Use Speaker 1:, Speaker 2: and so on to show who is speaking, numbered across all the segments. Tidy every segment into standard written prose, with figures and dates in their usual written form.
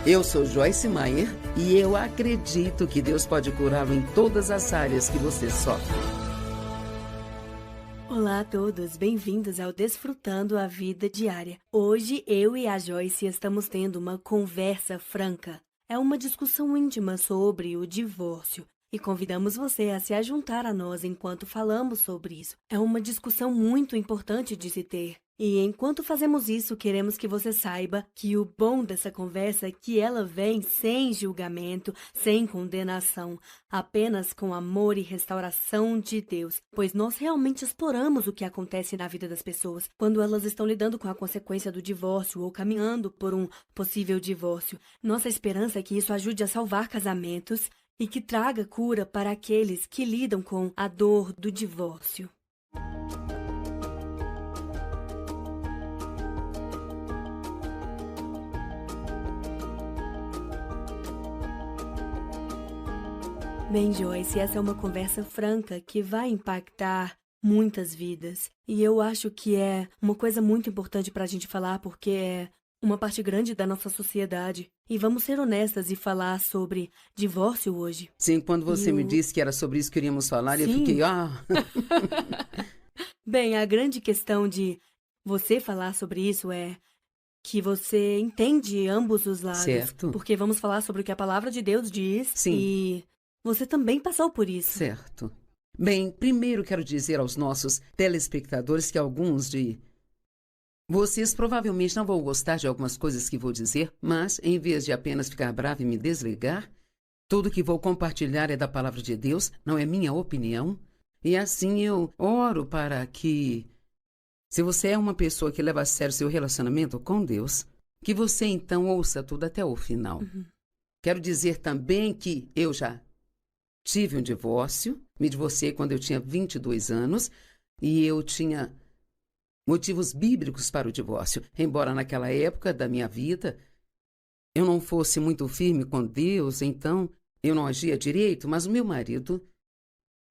Speaker 1: Eu sou Joyce Meyer e eu acredito que Deus pode curá-lo em todas as áreas que você sofre.
Speaker 2: Olá a todos, bem-vindos ao Desfrutando a Vida Diária. Hoje eu e a Joyce estamos tendo uma conversa franca. É uma discussão íntima sobre o divórcio e convidamos você a se ajuntar a nós enquanto falamos sobre isso. É uma discussão muito importante de se ter. E enquanto fazemos isso, queremos que você saiba que o bom dessa conversa é que ela vem sem julgamento, sem condenação, apenas com amor e restauração de Deus, pois nós realmente exploramos o que acontece na vida das pessoas quando elas estão lidando com a consequência do divórcio ou caminhando por um possível divórcio. Nossa esperança é que isso ajude a salvar casamentos e que traga cura para aqueles que lidam com a dor do divórcio. Bem, Joyce, essa é uma conversa franca que vai impactar muitas vidas. E eu acho que é uma coisa muito importante para a gente falar, porque é uma parte grande da nossa sociedade. E vamos ser honestas e falar sobre divórcio hoje.
Speaker 1: Sim, quando você me disse que era sobre isso que iríamos falar, eu fiquei,
Speaker 2: Bem, a grande questão de você falar sobre isso é que você entende ambos os lados.
Speaker 1: Certo.
Speaker 2: Porque vamos falar sobre o que a palavra de Deus diz.
Speaker 1: Sim.
Speaker 2: E você também passou por isso.
Speaker 1: Certo. Bem, primeiro quero dizer aos nossos telespectadores que alguns de vocês provavelmente não vão gostar de algumas coisas que vou dizer, mas em vez de apenas ficar bravo e me desligar, tudo que vou compartilhar é da palavra de Deus, não é minha opinião. E assim eu oro para que, se você é uma pessoa que leva a sério seu relacionamento com Deus, que você então ouça tudo até o final. Quero dizer também que eu já tive um divórcio, me divorciei quando eu tinha 22 anos e eu tinha motivos bíblicos para o divórcio. Embora naquela época da minha vida eu não fosse muito firme com Deus, então eu não agia direito, mas o meu marido,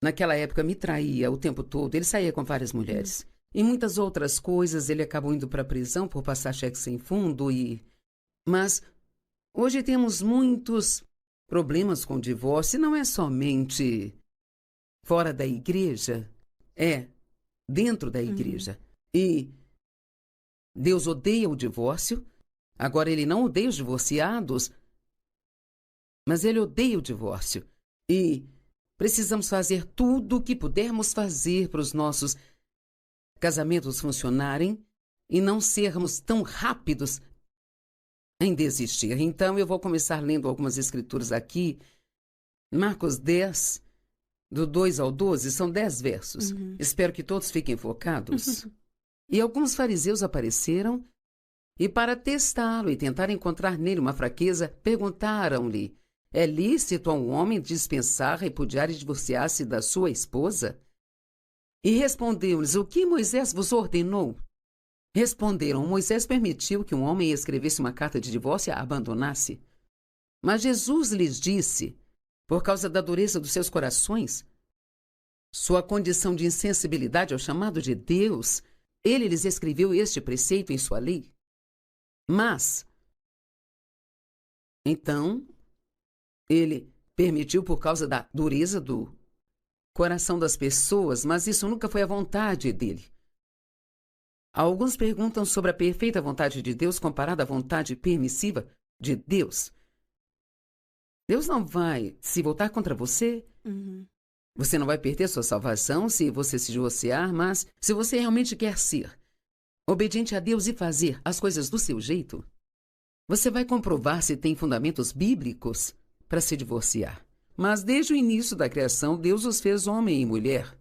Speaker 1: naquela época, me traía o tempo todo. Ele saía com várias mulheres. E muitas outras coisas, ele acabou indo para a prisão por passar cheque sem fundo Mas hoje temos muitos problemas com o divórcio, e não é somente fora da igreja, é dentro da igreja. E Deus odeia o divórcio. Agora, ele não odeia os divorciados, mas ele odeia o divórcio. E precisamos fazer tudo o que pudermos fazer para os nossos casamentos funcionarem e não sermos tão rápidos em desistir. Então, eu vou começar lendo algumas escrituras aqui. Marcos 10, do 2 ao 12, são 10 versos. Espero que todos fiquem focados. E alguns fariseus apareceram e, para testá-lo e tentar encontrar nele uma fraqueza, perguntaram-lhe: é lícito a um homem dispensar, repudiar e divorciar-se da sua esposa? E respondeu-lhes: o que Moisés vos ordenou? Responderam: Moisés permitiu que um homem escrevesse uma carta de divórcio e a abandonasse. Mas Jesus lhes disse: por causa da dureza dos seus corações, sua condição de insensibilidade ao chamado de Deus, ele lhes escreveu este preceito em sua lei. Mas, então, ele permitiu por causa da dureza do coração das pessoas, mas isso nunca foi a vontade dele. Alguns perguntam sobre a perfeita vontade de Deus comparada à vontade permissiva de Deus. Deus não vai se voltar contra você. Você não vai perder sua salvação se você se divorciar, mas se você realmente quer ser obediente a Deus e fazer as coisas do seu jeito, você vai comprovar se tem fundamentos bíblicos para se divorciar. Mas desde o início da criação, Deus os fez homem e mulher.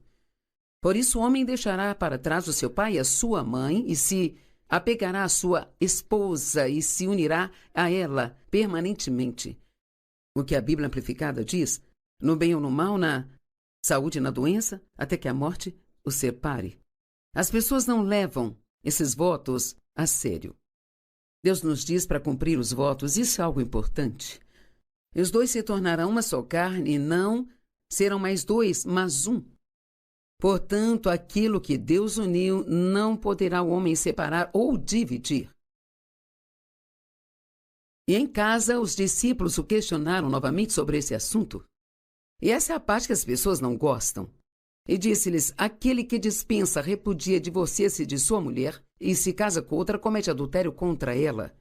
Speaker 1: Por isso, o homem deixará para trás o seu pai e a sua mãe e se apegará à sua esposa e se unirá a ela permanentemente. O que a Bíblia Amplificada diz, no bem ou no mal, na saúde e na doença, até que a morte os separe. As pessoas não levam esses votos a sério. Deus nos diz para cumprir os votos, isso é algo importante. E os dois se tornarão uma só carne e não serão mais dois, mas um. Portanto, aquilo que Deus uniu não poderá o homem separar ou dividir. E em casa, os discípulos o questionaram novamente sobre esse assunto. E essa é a parte que as pessoas não gostam. E disse-lhes: aquele que dispensa, repudia, divorcia-se de sua mulher e se casa com outra, comete adultério contra ela.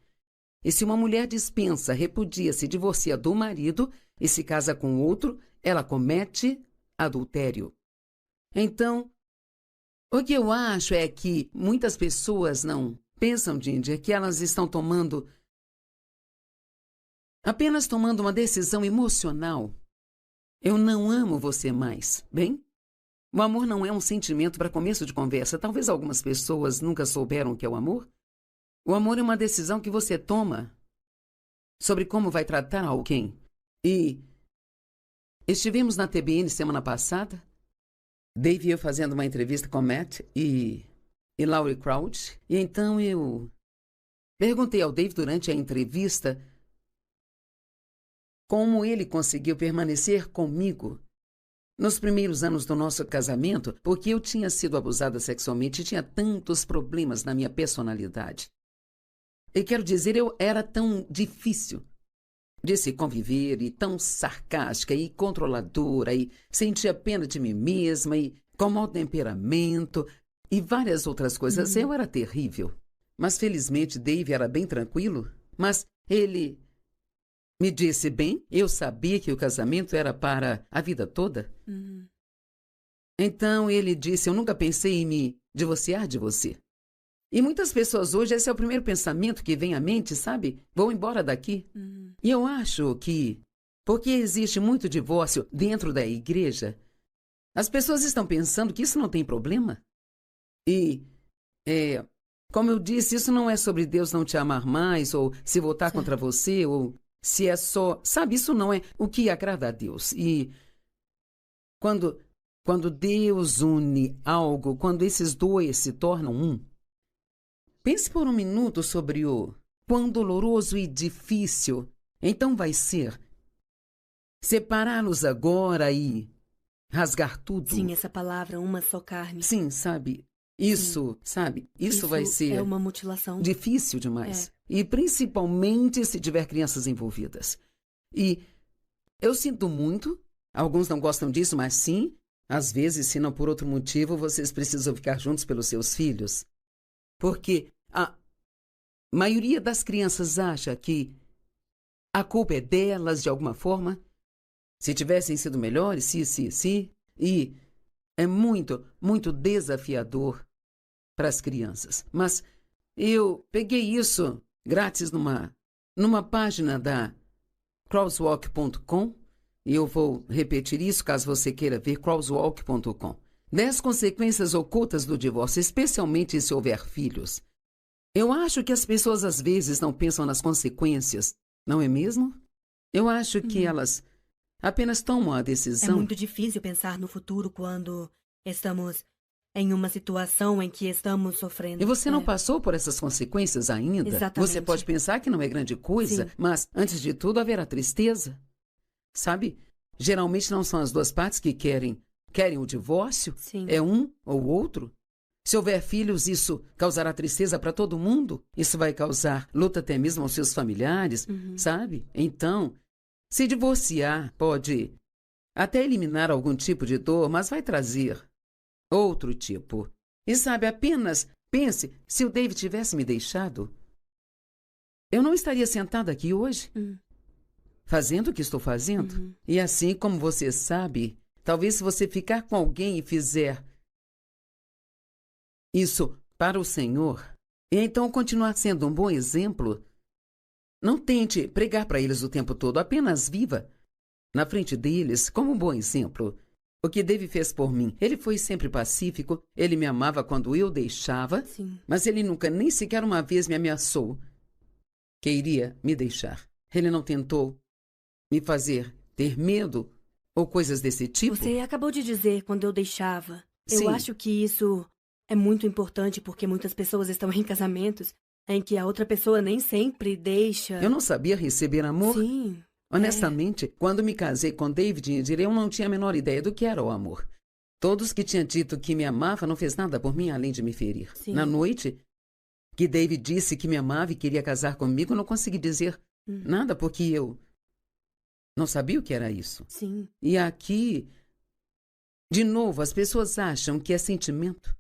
Speaker 1: E se uma mulher dispensa, repudia-se, divorcia do marido e se casa com outro, ela comete adultério. Então, o que eu acho é que muitas pessoas não pensam, Ginger, que elas estão apenas tomando uma decisão emocional. Eu não amo você mais, bem? O amor não é um sentimento para começo de conversa. Talvez algumas pessoas nunca souberam o que é o amor. O amor é uma decisão que você toma sobre como vai tratar alguém. E estivemos na TBN semana passada, Dave e eu fazendo uma entrevista com Matt e Laurie Crouch. E então eu perguntei ao Dave durante a entrevista como ele conseguiu permanecer comigo nos primeiros anos do nosso casamento, porque eu tinha sido abusada sexualmente e tinha tantos problemas na minha personalidade. E quero dizer, eu era tão difícil de se conviver e tão sarcástica e controladora e sentia pena de mim mesma e com mau temperamento e várias outras coisas. Eu era terrível. Mas felizmente Dave era bem tranquilo, mas ele me disse: bem, eu sabia que o casamento era para a vida toda. Então ele disse: eu nunca pensei em me divorciar de você. E muitas pessoas hoje, esse é o primeiro pensamento que vem à mente, sabe? Vou embora daqui. E eu acho que, porque existe muito divórcio dentro da igreja, as pessoas estão pensando que isso não tem problema. E, como eu disse, isso não é sobre Deus não te amar mais, ou se voltar contra você, ou se é só... Sabe, isso não é o que agrada a Deus. E quando Deus une algo, quando esses dois se tornam um, pense por um minuto sobre o quão doloroso e difícil então vai ser separá-los agora e rasgar tudo.
Speaker 2: Sim, essa palavra, uma só carne.
Speaker 1: Sim, sabe? Isso, sabe? Isso vai ser...
Speaker 2: é uma mutilação.
Speaker 1: Difícil demais. E principalmente se tiver crianças envolvidas. E eu sinto muito, alguns não gostam disso, mas sim, às vezes, se não por outro motivo, vocês precisam ficar juntos pelos seus filhos. Porque a maioria das crianças acha que a culpa é delas de alguma forma. Se tivessem sido melhores, e é muito, muito desafiador para as crianças. Mas eu peguei isso grátis numa página da crosswalk.com e eu vou repetir isso caso você queira ver, crosswalk.com. 10 consequências ocultas do divórcio, especialmente se houver filhos. Eu acho que as pessoas às vezes não pensam nas consequências, não é mesmo? Eu acho que elas apenas tomam a decisão.
Speaker 2: É muito difícil pensar no futuro quando estamos em uma situação em que estamos sofrendo.
Speaker 1: E você não passou por essas consequências ainda?
Speaker 2: Exatamente.
Speaker 1: Você pode pensar que não é grande coisa,
Speaker 2: Sim.
Speaker 1: mas antes de tudo haverá tristeza. Sabe? Geralmente não são as duas partes que querem o divórcio.
Speaker 2: Sim.
Speaker 1: É um ou outro. Se houver filhos, isso causará tristeza para todo mundo. Isso vai causar luta até mesmo aos seus familiares, sabe? Então, se divorciar pode até eliminar algum tipo de dor, mas vai trazer outro tipo. E sabe, apenas pense, se o David tivesse me deixado, eu não estaria sentada aqui hoje, fazendo o que estou fazendo. E assim como você sabe, talvez se você ficar com alguém e fizer isso para o Senhor, e então continuar sendo um bom exemplo, não tente pregar para eles o tempo todo, apenas viva na frente deles como um bom exemplo. O que Dave fez por mim, ele foi sempre pacífico, ele me amava quando eu deixava, mas ele nunca, nem sequer uma vez me ameaçou que iria me deixar. Ele não tentou me fazer ter medo ou coisas desse tipo.
Speaker 2: Você acabou de dizer quando eu deixava.
Speaker 1: Sim.
Speaker 2: Eu acho que isso é muito importante porque muitas pessoas estão em casamentos em que a outra pessoa nem sempre deixa.
Speaker 1: Eu não sabia receber amor.
Speaker 2: Sim.
Speaker 1: Honestamente, quando me casei com David, eu não tinha a menor ideia do que era o amor. Todos que tinham dito que me amava não fez nada por mim além de me ferir.
Speaker 2: Sim.
Speaker 1: Na noite que David disse que me amava e queria casar comigo, eu não consegui dizer Nada, porque eu não sabia o que era isso.
Speaker 2: Sim.
Speaker 1: E aqui, de novo, as pessoas acham que é sentimento.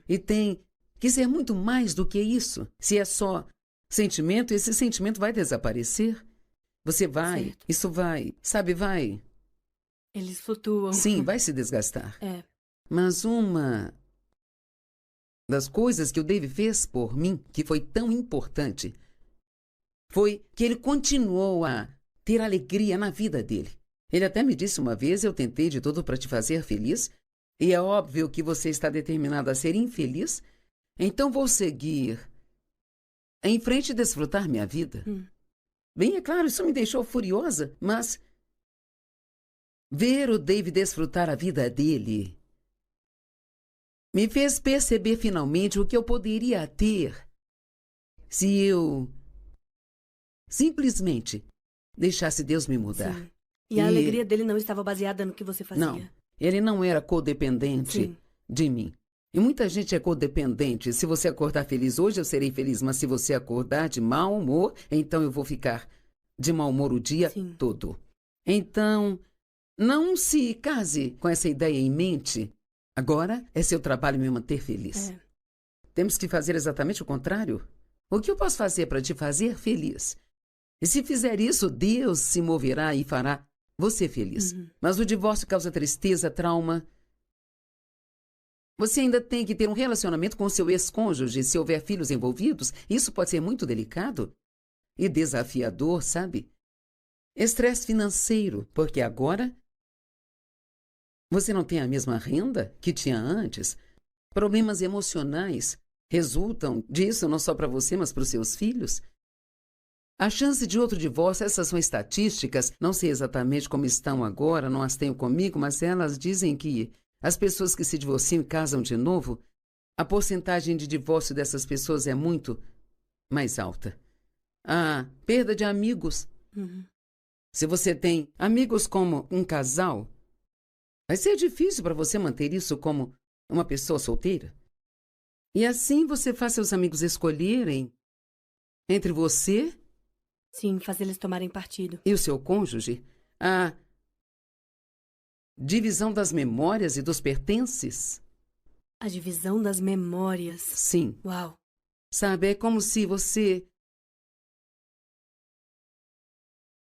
Speaker 1: E tem que ser muito mais do que isso. Se é só sentimento, esse sentimento vai desaparecer. Você vai,
Speaker 2: Certo.
Speaker 1: isso vai, sabe, vai.
Speaker 2: Eles flutuam.
Speaker 1: Sim, vai se desgastar.
Speaker 2: É.
Speaker 1: Mas uma das coisas que o Dave fez por mim, que foi tão importante, foi que ele continuou a ter alegria na vida dele. Ele até me disse uma vez: eu tentei de tudo para te fazer feliz, e é óbvio que você está determinado a ser infeliz, então vou seguir em frente e desfrutar minha vida. Bem, é claro, isso me deixou furiosa, mas ver o Dave desfrutar a vida dele me fez perceber finalmente o que eu poderia ter se eu simplesmente deixasse Deus me mudar.
Speaker 2: Sim. E a alegria dele não estava baseada no que você fazia.
Speaker 1: Não, ele não era codependente de mim. E muita gente é codependente. Se você acordar feliz hoje, eu serei feliz. Mas se você acordar de mau humor, então eu vou ficar de mau humor o dia todo. Então, não se case com essa ideia em mente. Agora é seu trabalho me manter feliz. Temos que fazer exatamente o contrário. O que eu posso fazer para te fazer feliz? E se fizer isso, Deus se moverá e fará você feliz. Mas o divórcio causa tristeza, trauma. Você ainda tem que ter um relacionamento com seu ex-cônjuge. Se houver filhos envolvidos, isso pode ser muito delicado e desafiador, sabe? Estresse financeiro, porque agora você não tem a mesma renda que tinha antes. Problemas emocionais resultam disso não só para você, mas para os seus filhos. A chance de outro divórcio, essas são estatísticas, não sei exatamente como estão agora, não as tenho comigo, mas elas dizem que as pessoas que se divorciam e casam de novo, a porcentagem de divórcio dessas pessoas é muito mais alta. A perda de amigos. Se você tem amigos como um casal, vai ser difícil para você manter isso como uma pessoa solteira. E assim você faz seus amigos escolherem entre você...
Speaker 2: Sim, fazer eles tomarem partido.
Speaker 1: E o seu cônjuge, a divisão das memórias e dos pertences.
Speaker 2: A divisão das memórias.
Speaker 1: Sim.
Speaker 2: Uau.
Speaker 1: Sabe, é como se você...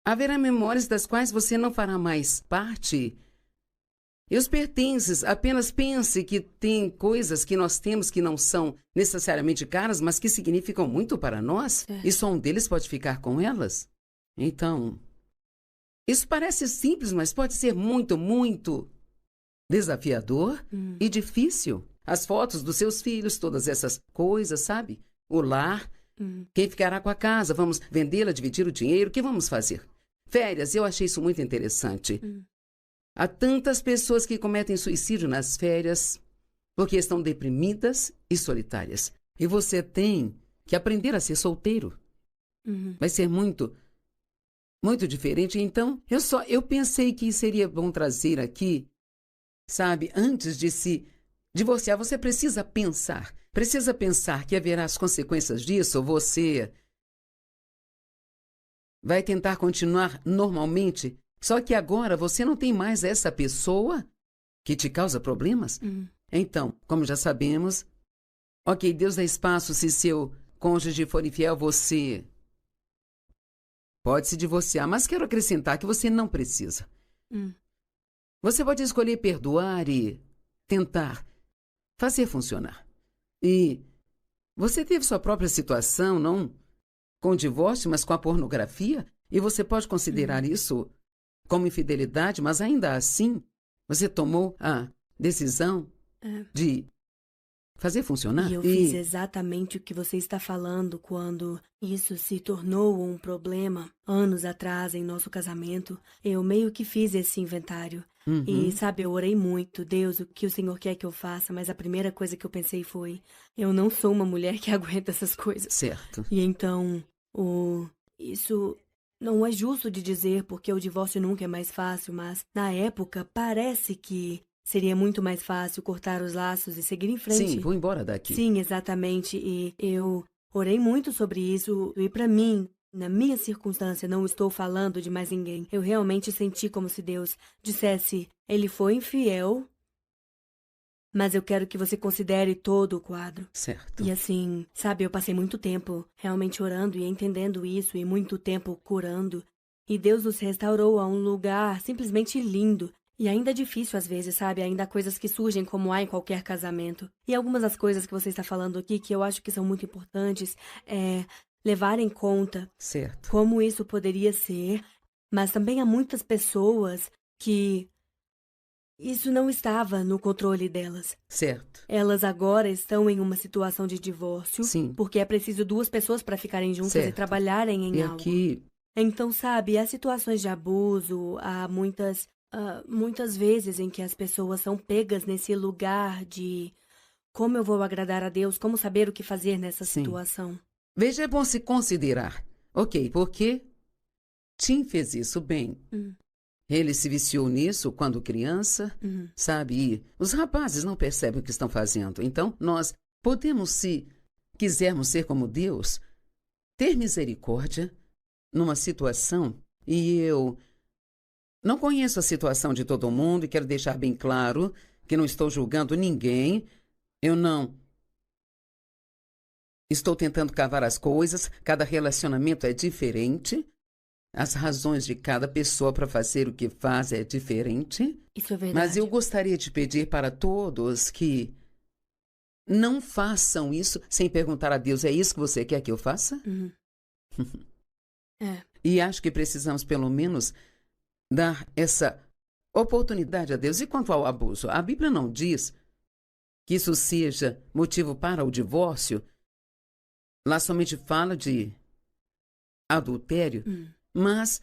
Speaker 1: Haverá memórias das quais você não fará mais parte. E os pertences, apenas pense que tem coisas que nós temos que não são necessariamente caras, mas que significam muito para nós, e só um deles pode ficar com elas. Então, isso parece simples, mas pode ser muito, muito desafiador e difícil. As fotos dos seus filhos, todas essas coisas, sabe? O lar, quem ficará com a casa, vamos vendê-la, dividir o dinheiro, o que vamos fazer? Férias, eu achei isso muito interessante. Há tantas pessoas que cometem suicídio nas férias porque estão deprimidas e solitárias. E você tem que aprender a ser solteiro. Vai ser muito, muito diferente. Então, eu pensei que seria bom trazer aqui, sabe, antes de se divorciar, você precisa pensar. Precisa pensar que haverá as consequências disso. Você vai tentar continuar normalmente. Só que agora você não tem mais essa pessoa que te causa problemas. Então, como já sabemos, ok, Deus dá espaço se seu cônjuge for infiel, você pode se divorciar, mas quero acrescentar que você não precisa. Você pode escolher perdoar e tentar fazer funcionar. E você teve sua própria situação, não com o divórcio, mas com a pornografia, e você pode considerar isso como infidelidade, mas ainda assim, você tomou a decisão de fazer funcionar.
Speaker 2: E eu fiz exatamente o que você está falando quando isso se tornou um problema. Anos atrás, em nosso casamento, eu meio que fiz esse inventário. E, sabe, eu orei muito. Deus, o que o Senhor quer que eu faça? Mas a primeira coisa que eu pensei foi, eu não sou uma mulher que aguenta essas coisas.
Speaker 1: Certo.
Speaker 2: E então, isso... Não é justo de dizer porque o divórcio nunca é mais fácil, mas na época parece que seria muito mais fácil cortar os laços e seguir em frente.
Speaker 1: Sim, vou embora daqui.
Speaker 2: Sim, exatamente. E eu orei muito sobre isso e para mim Na minha circunstância, não estou falando de mais ninguém. Eu realmente senti como se Deus dissesse, ele foi infiel, mas eu quero que você considere todo o quadro.
Speaker 1: Certo.
Speaker 2: E assim, sabe, eu passei muito tempo realmente orando e entendendo isso, e muito tempo curando. E Deus nos restaurou a um lugar simplesmente lindo. E ainda é difícil às vezes, sabe? Ainda há coisas que surgem como há em qualquer casamento. E algumas das coisas que você está falando aqui, que eu acho que são muito importantes, é levar em conta
Speaker 1: Certo.
Speaker 2: como isso poderia ser. Mas também há muitas pessoas que isso não estava no controle delas.
Speaker 1: Certo.
Speaker 2: Elas agora estão em uma situação de divórcio.
Speaker 1: Sim.
Speaker 2: Porque é preciso duas pessoas para ficarem juntas
Speaker 1: Certo.
Speaker 2: e trabalharem em
Speaker 1: E
Speaker 2: algo.
Speaker 1: aqui,
Speaker 2: Então, sabe, há situações de abuso, há muitas vezes em que as pessoas são pegas nesse lugar de como eu vou agradar a Deus, como saber o que fazer nessa
Speaker 1: Sim.
Speaker 2: situação.
Speaker 1: veja, é bom se considerar. Ok, porque Tim fez isso bem. Ele se viciou nisso quando criança, sabe? E os rapazes não percebem o que estão fazendo. Então, nós podemos, se quisermos ser como Deus, ter misericórdia numa situação, e eu não conheço a situação de todo mundo e quero deixar bem claro que não estou julgando ninguém, eu não estou tentando cavar as coisas, cada relacionamento é diferente, as razões de cada pessoa para fazer o que faz é diferente,
Speaker 2: Isso é verdade.
Speaker 1: mas eu gostaria de pedir para todos que não façam isso sem perguntar a Deus, é isso que você quer que eu faça?
Speaker 2: É.
Speaker 1: E acho que precisamos, pelo menos, dar essa oportunidade a Deus. E quanto ao abuso? A Bíblia não diz que isso seja motivo para o divórcio. Lá somente fala de adultério. Mas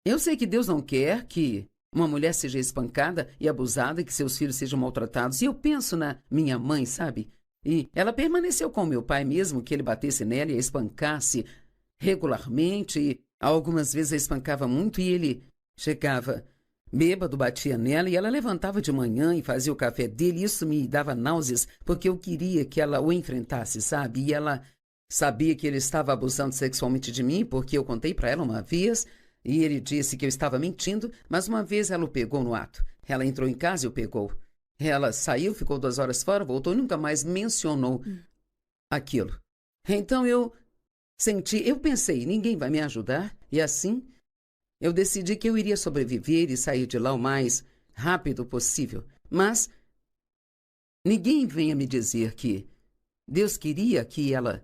Speaker 1: eu sei que Deus não quer que uma mulher seja espancada e abusada e que seus filhos sejam maltratados. E eu penso na minha mãe, sabe? E ela permaneceu com meu pai mesmo, que ele batesse nela e a espancasse regularmente, e algumas vezes a espancava muito, e ele chegava bêbado, batia nela, e ela levantava de manhã e fazia o café dele. Isso me dava náuseas, porque eu queria que ela o enfrentasse, sabe? E ela sabia que ele estava abusando sexualmente de mim, porque eu contei para ela uma vez, e ele disse que eu estava mentindo, mas uma vez ela o pegou no ato. Ela entrou em casa e o pegou. Ela saiu, ficou 2 horas fora, voltou e nunca mais mencionou aquilo. Então eu pensei, ninguém vai me ajudar, e assim eu decidi que eu iria sobreviver e sair de lá o mais rápido possível. Mas ninguém venha me dizer que Deus queria que ela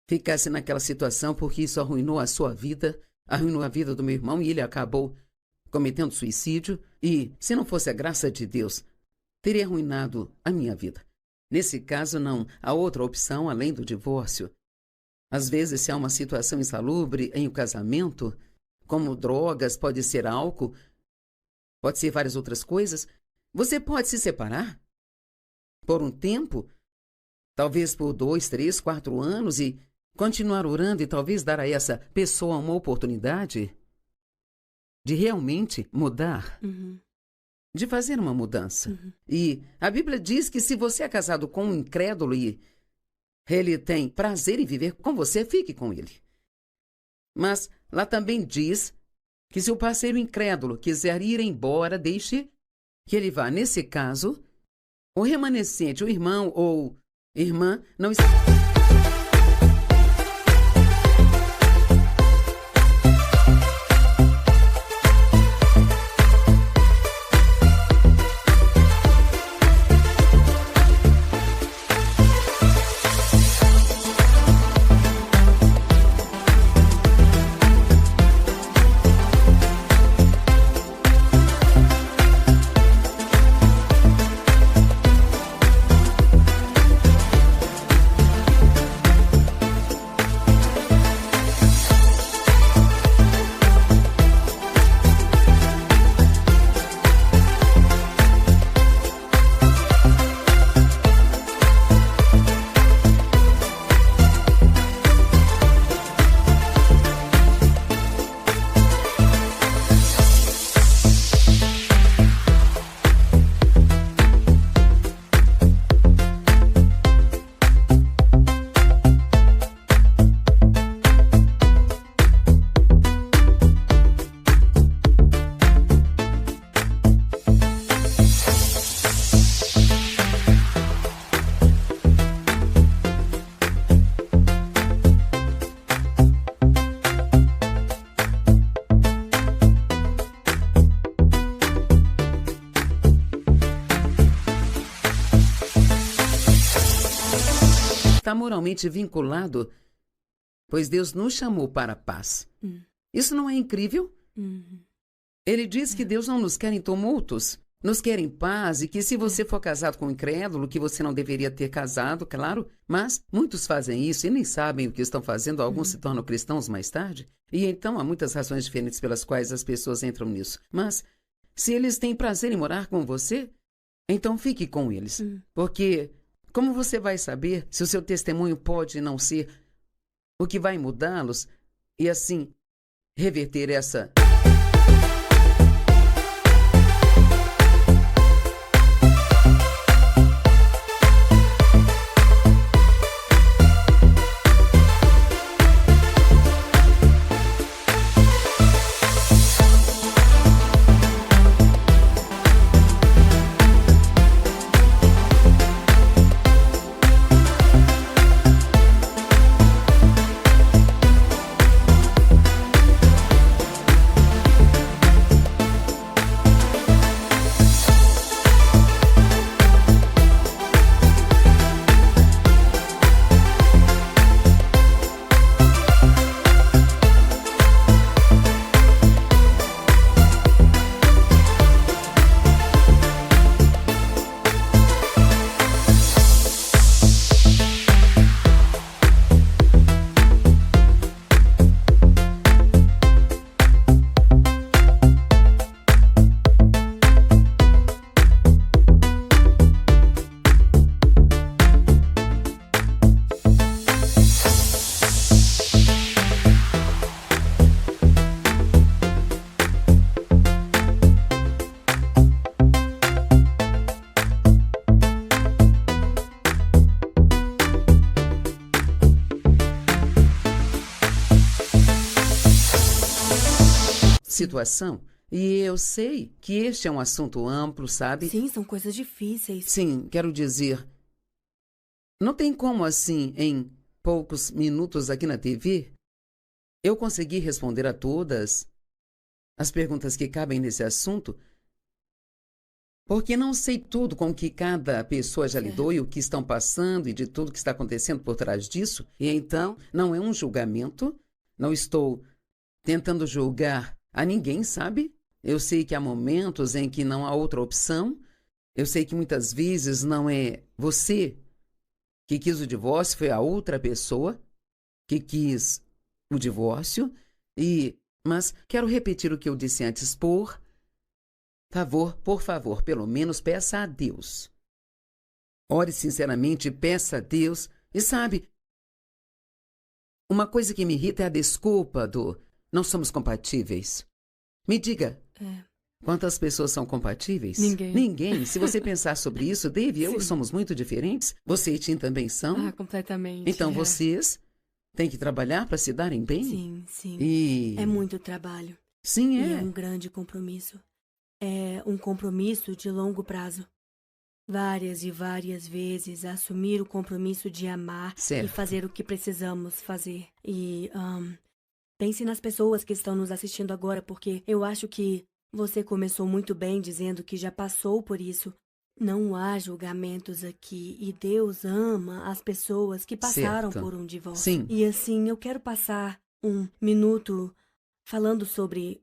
Speaker 1: ficasse naquela situação, porque isso arruinou a sua vida, arruinou a vida do meu irmão, e ele acabou cometendo suicídio. E se não fosse a graça de Deus, teria arruinado a minha vida. Nesse caso, não há outra opção além do divórcio. Às vezes, se há uma situação insalubre em um casamento, como drogas, pode ser álcool, pode ser várias outras coisas, você pode se separar por um tempo, talvez por 2, 3, 4 anos, e continuar orando e talvez dar a essa pessoa uma oportunidade de realmente mudar, de fazer uma mudança. E a Bíblia diz que se você é casado com um incrédulo e ele tem prazer em viver com você, fique com ele. Mas lá também diz que se o parceiro incrédulo quiser ir embora, deixe que ele vá. Nesse caso, o remanescente, o irmão ou irmã, não está... está moralmente vinculado, pois Deus nos chamou para a paz. Isso não é incrível? Ele diz que Deus não nos quer em tumultos, nos quer em paz, e que se você for casado com um incrédulo, que você não deveria ter casado, claro, mas muitos fazem isso e nem sabem o que estão fazendo, alguns se tornam cristãos mais tarde, e então há muitas razões diferentes pelas quais as pessoas entram nisso. Mas, se eles têm prazer em morar com você, então fique com eles, porque como você vai saber se o seu testemunho pode não ser o que vai mudá-los e assim reverter essa... situação, e eu sei que este é um assunto amplo, sabe?
Speaker 2: Sim, são coisas difíceis.
Speaker 1: Sim, quero dizer, não tem como assim, em poucos minutos aqui na TV, eu conseguir responder a todas as perguntas que cabem nesse assunto, porque não sei tudo com que cada pessoa já lidou e o que estão passando e de tudo que está acontecendo por trás disso. E então, não é um julgamento, não estou tentando julgar a ninguém, sabe? Eu sei que há momentos em que não há outra opção. Eu sei que muitas vezes não é você que quis o divórcio, foi a outra pessoa que quis o divórcio. Mas quero repetir o que eu disse antes. Por favor, pelo menos peça a Deus. Ore sinceramente, peça a Deus. E sabe, uma coisa que me irrita é a desculpa do não somos compatíveis. Me diga, quantas pessoas são compatíveis?
Speaker 2: Ninguém.
Speaker 1: Ninguém. Se você pensar sobre isso, Dave e eu somos muito diferentes. Você e Tim também são.
Speaker 2: Ah, completamente.
Speaker 1: Então vocês têm que trabalhar para se darem bem?
Speaker 2: Sim, sim.
Speaker 1: E...
Speaker 2: É muito trabalho.
Speaker 1: Sim,
Speaker 2: E é um grande compromisso. É um compromisso de longo prazo. Várias e várias vezes assumir o compromisso de amar e fazer o que precisamos fazer. E pense nas pessoas que estão nos assistindo agora, porque eu acho que você começou muito bem dizendo que já passou por isso. Não há julgamentos aqui e Deus ama as pessoas que passaram por um divórcio.
Speaker 1: Sim.
Speaker 2: E assim, eu quero passar um minuto falando sobre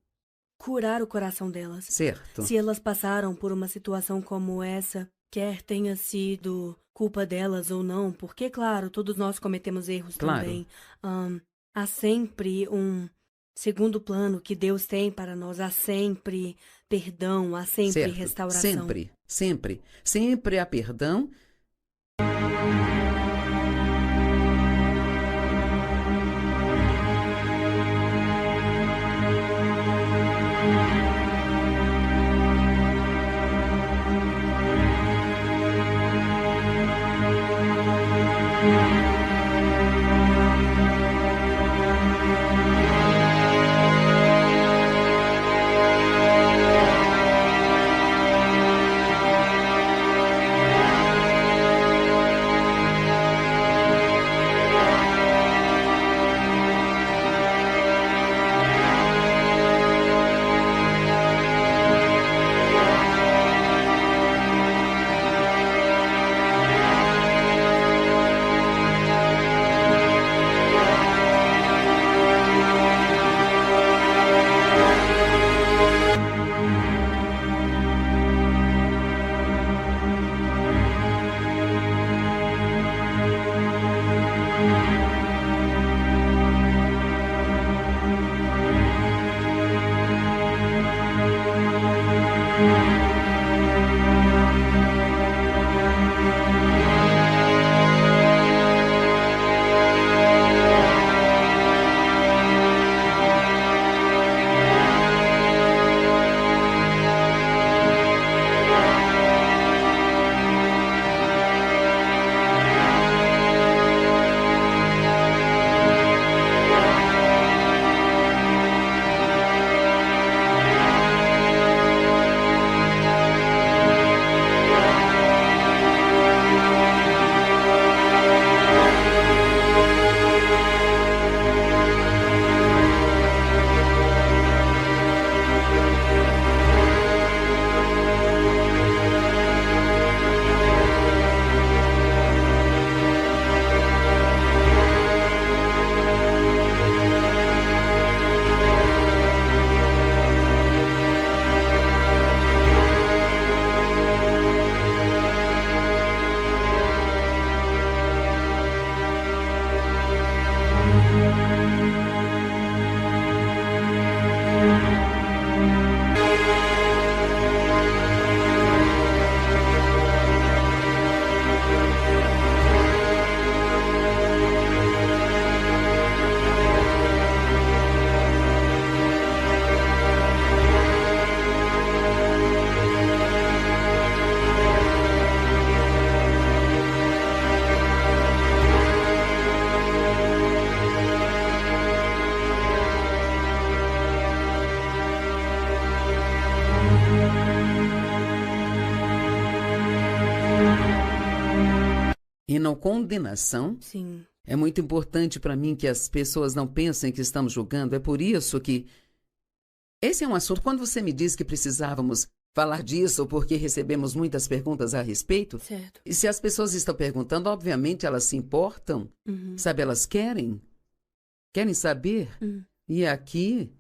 Speaker 2: curar o coração delas.
Speaker 1: Certo.
Speaker 2: Se elas passaram por uma situação como essa, quer tenha sido culpa delas ou não, porque, claro, todos nós cometemos erros também. Há sempre um segundo plano que Deus tem para nós. Há sempre perdão, há sempre restauração.
Speaker 1: Sempre há perdão. não condenação.
Speaker 2: Sim.
Speaker 1: É muito importante para mim que as pessoas não pensem que estamos julgando. É por isso que esse é um assunto. Quando você me disse que precisávamos falar disso, porque recebemos muitas perguntas a respeito,
Speaker 2: Certo.
Speaker 1: e se as pessoas estão perguntando, obviamente elas se importam, sabe? Elas querem saber. E aqui,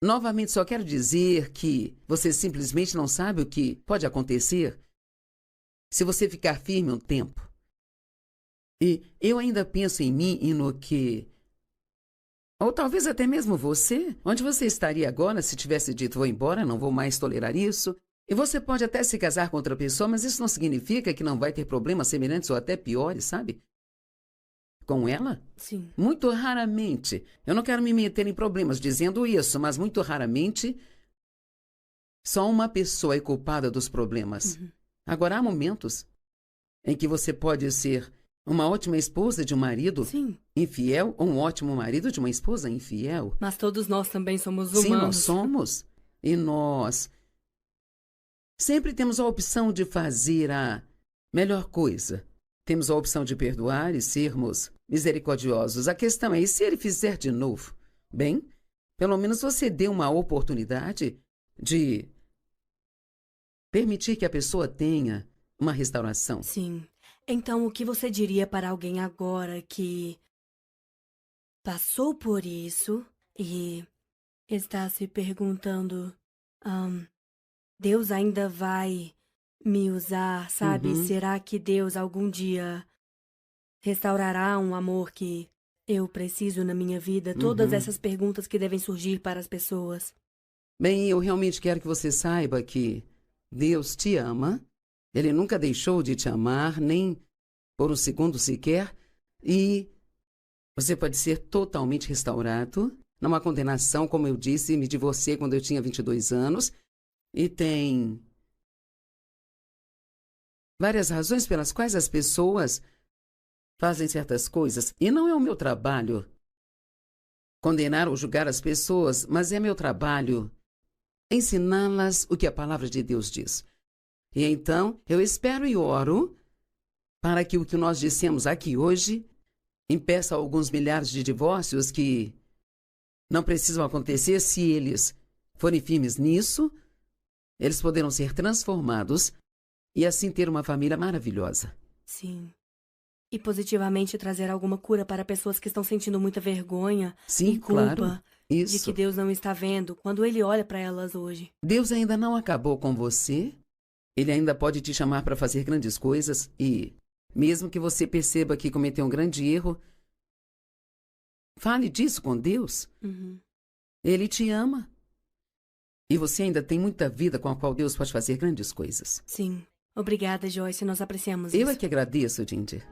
Speaker 1: novamente, só quero dizer que você simplesmente não sabe o que pode acontecer se você ficar firme um tempo. E eu ainda penso em mim e no que... Ou talvez até mesmo você. Onde você estaria agora se tivesse dito, vou embora, não vou mais tolerar isso? E você pode até se casar com outra pessoa, mas isso não significa que não vai ter problemas semelhantes ou até piores, sabe? Com ela?
Speaker 2: Sim.
Speaker 1: Muito raramente. Eu não quero me meter em problemas dizendo isso, mas muito raramente só uma pessoa é culpada dos problemas. Agora, há momentos em que você pode ser uma ótima esposa de um marido infiel ou um ótimo marido de uma esposa infiel.
Speaker 2: Mas todos nós também somos humanos.
Speaker 1: Sim, nós somos. E nós sempre temos a opção de fazer a melhor coisa. Temos a opção de perdoar e sermos misericordiosos. A questão é, e se ele fizer de novo? Bem, pelo menos você deu uma oportunidade de permitir que a pessoa tenha uma restauração.
Speaker 2: Sim. Então, o que você diria para alguém agora que passou por isso e está se perguntando, Deus ainda vai me usar, sabe? Será que Deus algum dia restaurará um amor que eu preciso na minha vida? Todas essas perguntas que devem surgir para as pessoas.
Speaker 1: Bem, eu realmente quero que você saiba que Deus te ama. Ele nunca deixou de te amar, nem por um segundo sequer. E você pode ser totalmente restaurado. Não há condenação, como eu disse, me divorciei quando eu tinha 22 anos. E tem várias razões pelas quais as pessoas fazem certas coisas. E não é o meu trabalho condenar ou julgar as pessoas, mas é meu trabalho ensiná-las o que a palavra de Deus diz. E então, eu espero e oro para que o que nós dissemos aqui hoje impeça alguns milhares de divórcios que não precisam acontecer. Se eles forem firmes nisso, eles poderão ser transformados e assim ter uma família maravilhosa.
Speaker 2: Sim. E positivamente trazer alguma cura para pessoas que estão sentindo muita vergonha
Speaker 1: Sim,
Speaker 2: e culpa
Speaker 1: claro. Isso.
Speaker 2: de que Deus não está vendo quando Ele olha para elas hoje.
Speaker 1: Deus ainda não acabou com você. Ele ainda pode te chamar para fazer grandes coisas e, mesmo que você perceba que cometeu um grande erro, fale disso com Deus. Ele te ama. E você ainda tem muita vida com a qual Deus pode fazer grandes coisas.
Speaker 2: Sim. Obrigada, Joyce. Nós apreciamos
Speaker 1: Eu
Speaker 2: isso.
Speaker 1: é que agradeço, Jindy.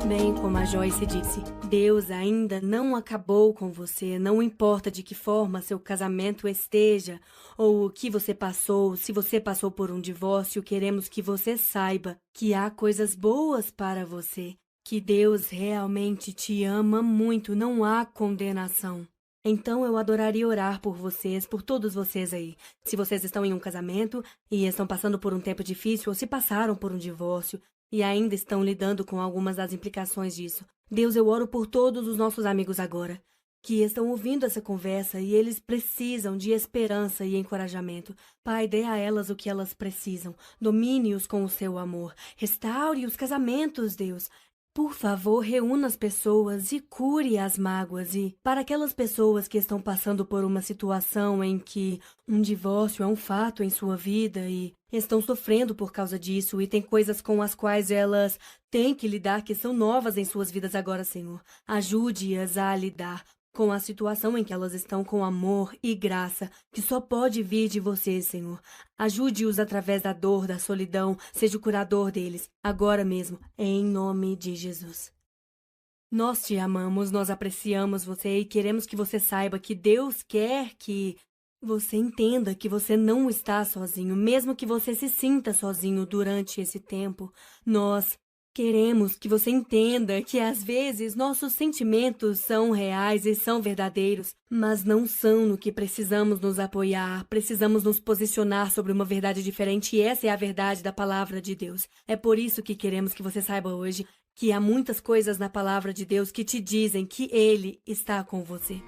Speaker 2: Bem, como a Joyce disse, Deus ainda não acabou com você. Não importa de que forma seu casamento esteja ou o que você passou, se você passou por um divórcio, queremos que você saiba que há coisas boas para você, que Deus realmente te ama muito, não há condenação. Então eu adoraria orar por vocês, por todos vocês aí. Se vocês estão em um casamento e estão passando por um tempo difícil ou se passaram por um divórcio e ainda estão lidando com algumas das implicações disso. Deus, eu oro por todos os nossos amigos agora, que estão ouvindo essa conversa e eles precisam de esperança e encorajamento. Pai, dê a elas o que elas precisam. Domine-os com o seu amor. Restaure os casamentos, Deus. Por favor, reúna as pessoas e cure as mágoas. E para aquelas pessoas que estão passando por uma situação em que um divórcio é um fato em sua vida e estão sofrendo por causa disso e tem coisas com as quais elas têm que lidar que são novas em suas vidas agora, Senhor. Ajude-as a lidar com a situação em que elas estão com amor e graça, que só pode vir de você, Senhor. Ajude-os através da dor, da solidão, seja o curador deles, agora mesmo, em nome de Jesus. Nós te amamos, nós apreciamos você e queremos que você saiba que Deus quer que você entenda que você não está sozinho, mesmo que você se sinta sozinho durante esse tempo. Nós Queremos que você entenda que às vezes nossos sentimentos são reais e são verdadeiros, mas não são no que precisamos nos apoiar, precisamos nos posicionar sobre uma verdade diferente e essa é a verdade da palavra de Deus. É por isso que queremos que você saiba hoje que há muitas coisas na palavra de Deus que te dizem que Ele está com você.